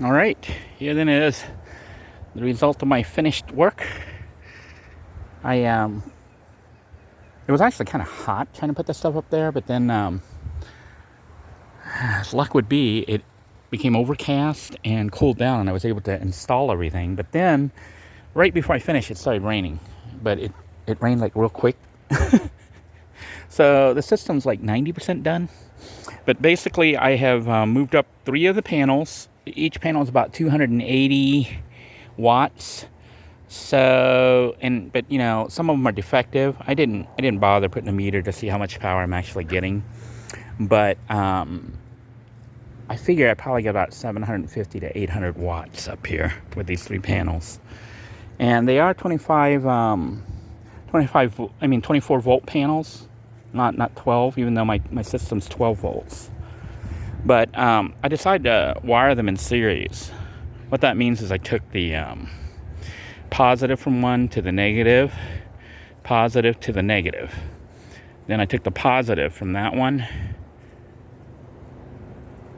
All right, here then is the result of my finished work. It was actually kind of hot trying to put the stuff up there, but then, as luck would be, it became overcast and cooled down, and I was able to install everything. But then, right before I finished, it started raining, but it rained like real quick. So the system's like 90% done. But basically, I have moved up 3 of the panels. Each panel is about 280 watts. So, but you know, some of them are defective. I didn't bother putting a meter to see how much power I'm actually getting. But I figure I probably get about 750 to 800 watts up here with these 3 panels. And they are 24 volt panels, not 12, even though my system's 12 volts. But I decided to wire them in series. What that means is I took the positive from one to the negative, positive to the negative. Then I took the positive from that one,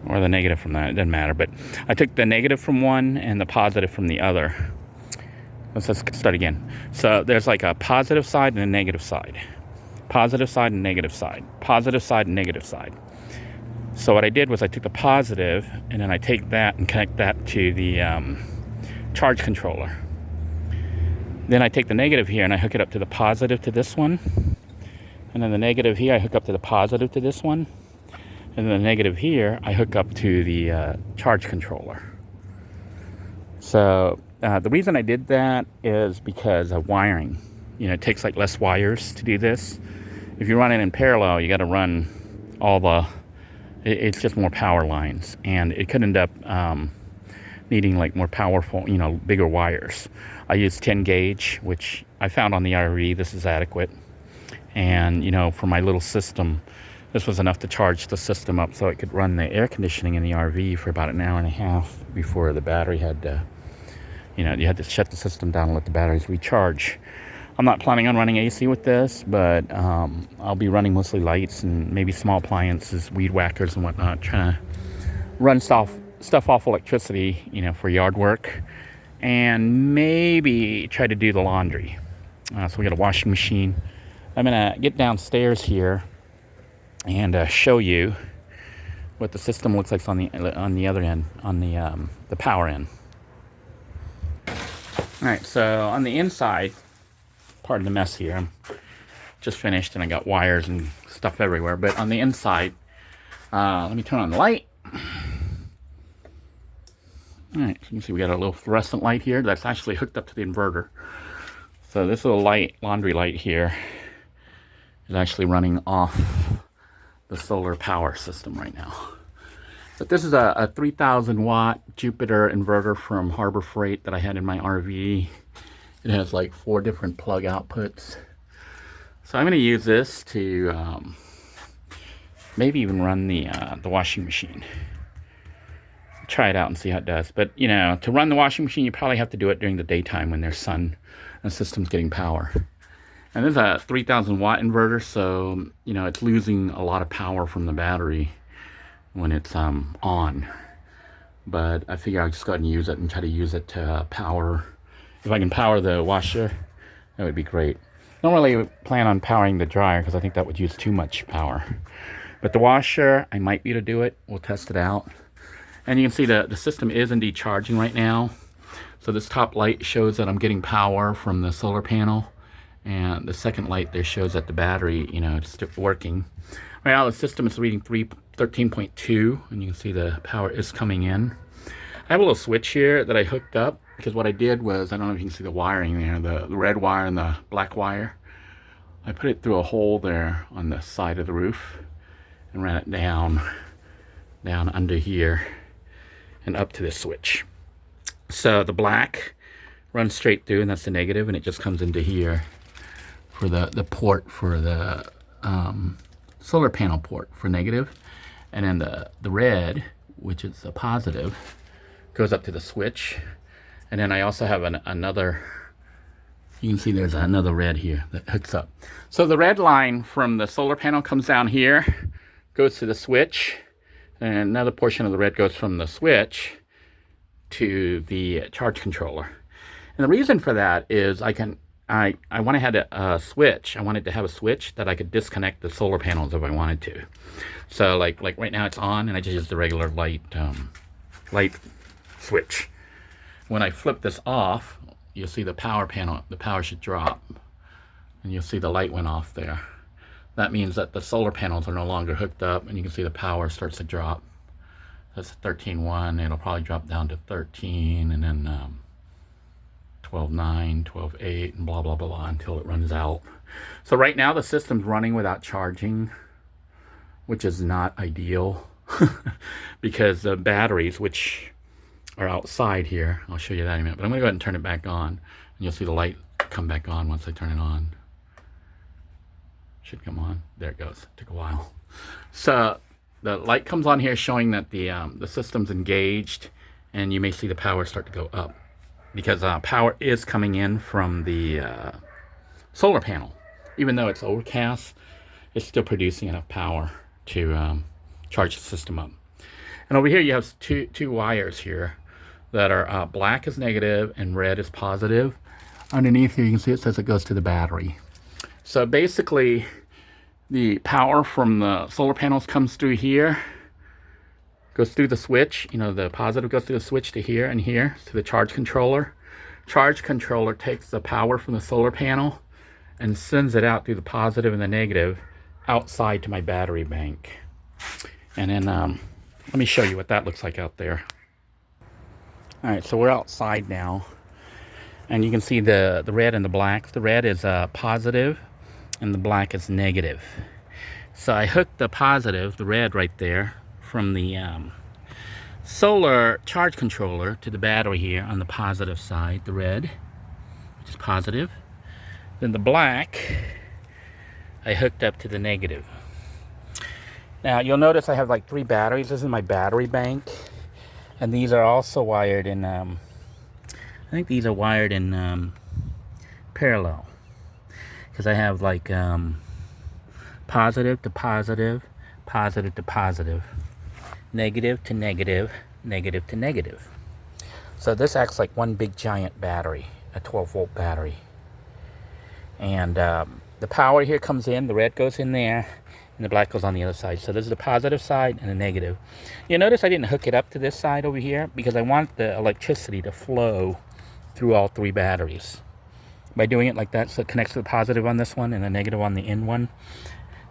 or the negative from that, it doesn't matter. But I took the negative from one and the positive from the other. Let's start again. So there's like a positive side and a negative side. Positive side and negative side. Positive side and negative side. So what I did was I took the positive, and then I take that and connect that to the charge controller. Then I take the negative here and I hook it up to the positive to this one. And then the negative here, I hook up to the positive to this one. And then the negative here, I hook up to the charge controller. So the reason I did that is because of wiring. You know, it takes like less wires to do this. If you run it in parallel, you got to run all the... It's just more power lines, and it could end up needing like more powerful, you know, bigger wires. I use 10 gauge, which I found on the RV. This is adequate, and you know, for my little system, this was enough to charge the system up so it could run the air conditioning in the RV for about an hour and a half before the battery had to, you know, you had to shut the system down and let the batteries recharge. I'm not planning on running AC with this, but I'll be running mostly lights and maybe small appliances, weed whackers and whatnot, trying to run stuff off electricity, you know, for yard work, and maybe try to do the laundry. So we got a washing machine. I'm gonna get downstairs here and show you what the system looks like on the other end, on the power end. All right, so on the inside, pardon the mess here, I'm just finished and I got wires and stuff everywhere. But on the inside, let me turn on the light. All right, so you can see we got a little fluorescent light here that's actually hooked up to the inverter. So this little light, laundry light here, is actually running off the solar power system right now. But this is a 3,000 watt Jupiter inverter from Harbor Freight that I had in my RV. It has like 4 different plug outputs. So I'm going to use this to maybe even run the washing machine. Try it out and see how it does. But, you know, to run the washing machine, you probably have to do it during the daytime when there's sun and the system's getting power. And this is a 3,000 watt inverter, so, you know, it's losing a lot of power from the battery when it's on. But I figure I'll just go ahead and use it and try to use it to power. If I can power the washer, that would be great. Don't really plan on powering the dryer because I think that would use too much power. But the washer, I might be able to do it. We'll test it out. And you can see the system is indeed charging right now. So this top light shows that I'm getting power from the solar panel. And the second light there shows that the battery, you know, it's still working. Right now the system is reading 13.2, and you can see the power is coming in. I have a little switch here that I hooked up, because what I did was, I don't know if you can see the wiring there, the red wire and the black wire. I put it through a hole there on the side of the roof and ran it down under here and up to this switch. So the black runs straight through, and that's the negative, and it just comes into here for the port for the solar panel port for negative. And then the red, which is a positive, goes up to the switch. And then I also have another, you can see there's another red here that hooks up. So the red line from the solar panel comes down here, goes to the switch, and another portion of the red goes from the switch to the charge controller. And the reason for that is I wanted to have a switch. I wanted to have a switch that I could disconnect the solar panels if I wanted to. So like right now it's on, and I just use the regular light switch. When I flip this off, you'll see the power panel, the power should drop, and you'll see the light went off there. That means that the solar panels are no longer hooked up, and you can see the power starts to drop. That's 13.1. It'll probably drop down to 13, and then 12.9, 12.8, and blah, blah, blah, until it runs out. So right now the system's running without charging, which is not ideal because the batteries, which are outside here, I'll show you that in a minute, but I'm going to go ahead and turn it back on, and you'll see the light come back on once I turn it on. Should come on. There it goes. Took a while. So the light comes on here showing that the system's engaged, and you may see the power start to go up because power is coming in from the solar panel. Even though it's overcast, it's still producing enough power to charge the system up. And over here you have two wires here that are black is negative and red is positive. Underneath here you can see it says it goes to the battery. So basically, the power from the solar panels comes through here, goes through the switch. You know, the positive goes through the switch to here and here to the charge controller. Charge controller takes the power from the solar panel and sends it out through the positive and the negative outside to my battery bank. And then let me show you what that looks like out there. All right, so we're outside now, and you can see the red and the black. The red is positive, and the black is negative. So I hooked the positive, the red right there, from the solar charge controller to the battery here on the positive side, the red, which is positive. Then the black, I hooked up to the negative. Now you'll notice I have like 3 batteries. This is my battery bank, and these are also wired in, I think these are wired in parallel. Because I have like positive to positive, positive to positive, negative to negative, negative to negative. So this acts like one big giant battery, a 12-volt battery. And the power here comes in, the red goes in there, and the black goes on the other side. So this is the positive side and the negative. You notice I didn't hook it up to this side over here because I want the electricity to flow through all 3 batteries. By doing it like that, so it connects to the positive on this one and the negative on the end one,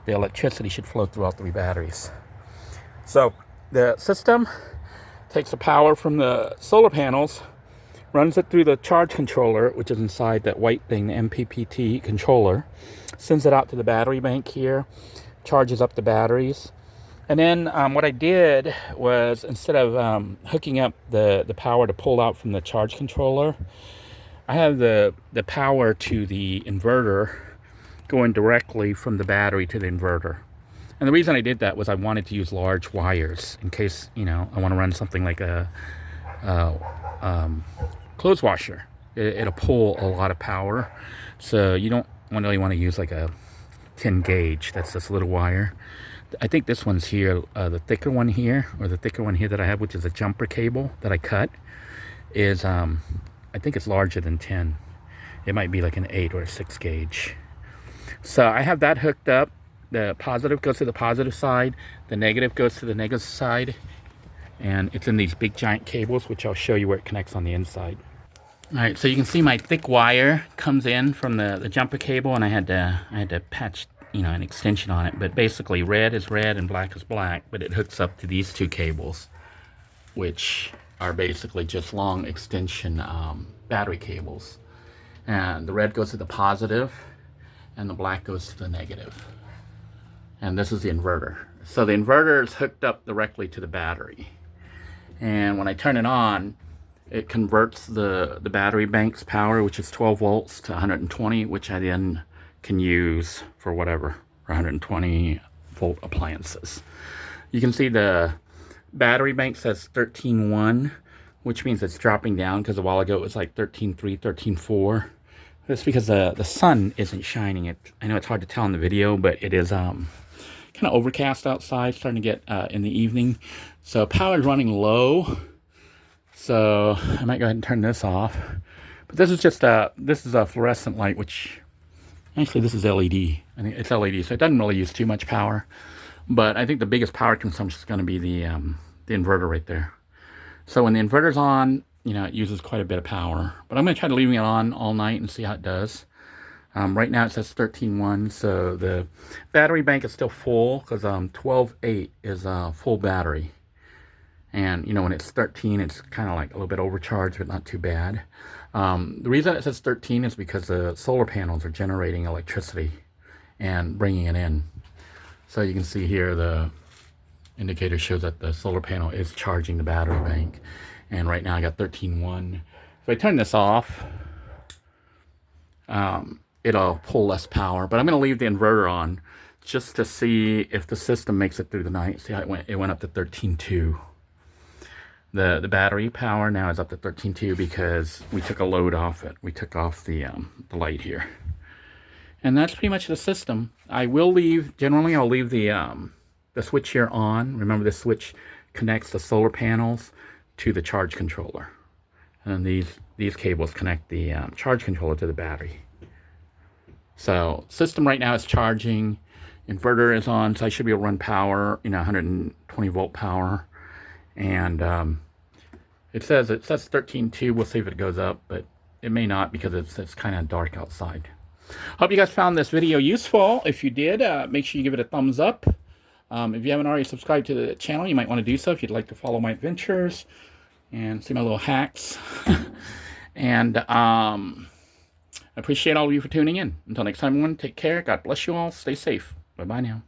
the electricity should flow through all 3 batteries. So the system takes the power from the solar panels, runs it through the charge controller, which is inside that white thing, the MPPT controller, sends it out to the battery bank here, charges up the batteries. And then what I did was, instead of hooking up the power to pull out from the charge controller, I have the power to the inverter going directly from the battery to the inverter. And the reason I did that was I wanted to use large wires in case, you know, I want to run something like a clothes washer. It'll pull a lot of power. So you don't really want to use like a 10 gauge. That's this little wire. I think this one's here, the thicker one here, or the thicker one here that I have, which is a jumper cable that I cut, is I think it's larger than 10. It might be like an 8 or a 6 gauge. So I have that hooked up. The positive goes to the positive side. The negative goes to the negative side. And it's in these big giant cables, which I'll show you where it connects on the inside. All right, so you can see my thick wire comes in from the jumper cable, and I had to patch, you know, an extension on it. But basically red is red and black is black, but it hooks up to these 2 cables, which are basically just long extension battery cables. And the red goes to the positive and the black goes to the negative. And this is the inverter. So the inverter is hooked up directly to the battery. And when I turn it on, it converts the battery bank's power, which is 12 volts, to 120, which I then can use for whatever, for 120 volt appliances. You can see the battery bank says 13.1, which means it's dropping down, because a while ago it was like 13.3, 13.4. That's because the sun isn't shining. I know it's hard to tell in the video, but it is kind of overcast outside, starting to get in the evening. So power is running low, So I might go ahead and turn this off. But this is just this is a fluorescent light, which actually this is LED. I think it's LED, so it doesn't really use too much power. But I think the biggest power consumption is going to be the inverter right there. So when the inverter's on, you know, it uses quite a bit of power. But I'm going to try to leave it on all night and see how it does. Right now it says 13.1, so the battery bank is still full because 12.8 is a full battery. And, you know, when it's 13, it's kind of like a little bit overcharged, but not too bad. The reason it says 13 is because the solar panels are generating electricity and bringing it in. So you can see here the indicator shows that the solar panel is charging the battery bank. And right now I got 13.1. If I turn this off, it'll pull less power. But I'm going to leave the inverter on just to see if the system makes it through the night. See how it went up to 13.2. The battery power now is up to 13.2 because we took a load off it. We took off the light here. And that's pretty much the system. I will leave, generally I'll leave the switch here on. Remember, this switch connects the solar panels to the charge controller. And these cables connect the charge controller to the battery. So system right now is charging. Inverter is on, so I should be able to run power, you know, 120 volt power. And it says 13.2. We'll see if it goes up, but it may not because it's kind of dark outside. Hope you guys found this video useful. If you did, make sure you give it a thumbs up. If you haven't already subscribed to the channel, you might want to do so if you'd like to follow my adventures and see my little hacks. And I appreciate all of you for tuning in. Until next time, everyone, take care. God bless you all. Stay safe. Bye-bye now.